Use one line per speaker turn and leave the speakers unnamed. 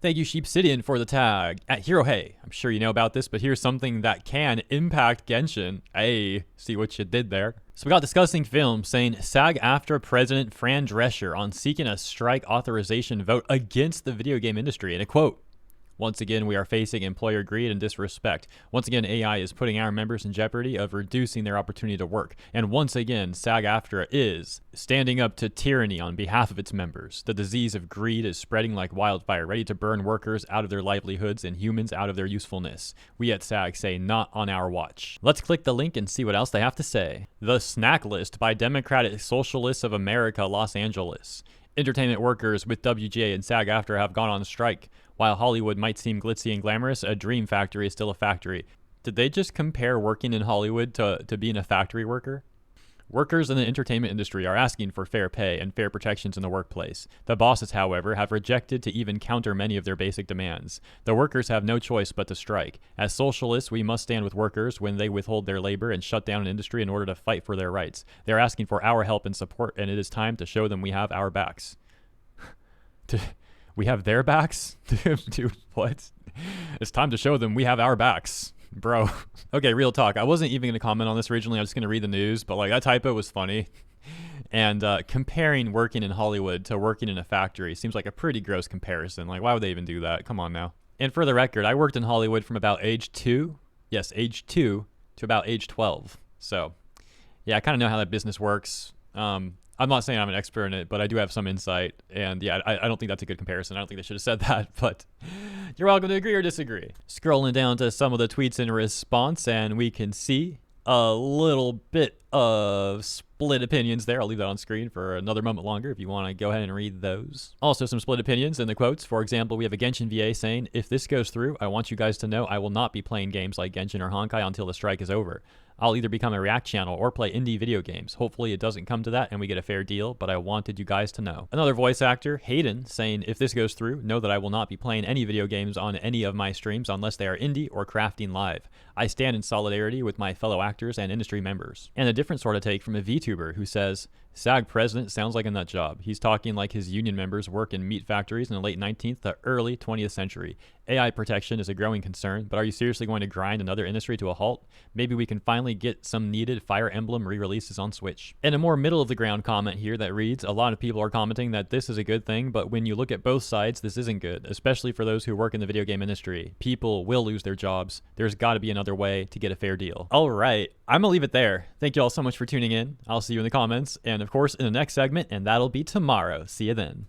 Thank you, Sheepsidian, for the tag. At Hero Hey, I'm sure you know about this, but here's something that can impact Genshin. Hey, see what you did there. So we got Discussing Film saying SAG-AFTRA President Fran Drescher on seeking a strike authorization vote against the video game industry. In a quote, "Once again, we are facing employer greed and disrespect. Once again, AI is putting our members in jeopardy of reducing their opportunity to work. And once again, SAG-AFTRA is standing up to tyranny on behalf of its members. The disease of greed is spreading like wildfire, ready to burn workers out of their livelihoods and humans out of their usefulness. We at SAG say not on our watch." Let's click the link and see what else they have to say. The Snack List by Democratic Socialists of America, Los Angeles. Entertainment workers with WGA and SAG-AFTRA have gone on strike. While Hollywood might seem glitzy and glamorous, a dream factory is still a factory. Did they just compare working in Hollywood to being a factory worker? Workers in the entertainment industry are asking for fair pay and fair protections in the workplace. The bosses, however, have rejected to even counter many of their basic demands. The workers have no choice but to strike. As socialists, we must stand with workers when they withhold their labor and shut down an industry in order to fight for their rights. They are asking for our help and support, and it is time to show them we have our backs. We have their backs? Dude, what? It's time to show them we have our backs. Bro. Okay, real talk. I wasn't even going to comment on this originally. I was just going to read the news, but like that typo was funny. And comparing working in Hollywood to working in a factory seems like a pretty gross comparison. Like, why would they even do that? Come on now. And for the record, I worked in Hollywood from about age 2. Yes, age 2 to about age 12. So, yeah, I kind of know how that business works. I'm not saying I'm an expert in it, but I do have some insight. And yeah, I don't think that's a good comparison. I don't think they should have said that, but you're welcome to agree or disagree. Scrolling down to some of the tweets in response, and we can see a little bit of split opinions there. I'll leave that on screen for another moment longer if you want to go ahead and read those. Also, some split opinions in the quotes. For example, we have a Genshin VA saying, "If this goes through, I want you guys to know I will not be playing games like Genshin or Honkai until the strike is over. I'll either become a React channel or play indie video games. Hopefully it doesn't come to that and we get a fair deal, but I wanted you guys to know." Another voice actor, Hayden, saying, "If this goes through, know that I will not be playing any video games on any of my streams unless they are indie or crafting live. I stand in solidarity with my fellow actors and industry members." And a different sort of take from a VTuber who says, "SAG president sounds like a nut job. He's talking like his union members work in meat factories in the late 19th to early 20th century. AI protection is a growing concern, but are you seriously going to grind another industry to a halt? Maybe we can finally get some needed Fire Emblem re-releases on Switch." And a more middle of the ground comment here that reads, "A lot of people are commenting that this is a good thing, but when you look at both sides, this isn't good, especially for those who work in the video game industry. People will lose their jobs. There's got to be another way to get a fair deal." All right, I'm gonna leave it there. Thank you all so much for tuning in. I'll see you in the comments, and of course in the next segment, and that'll be tomorrow. See you then.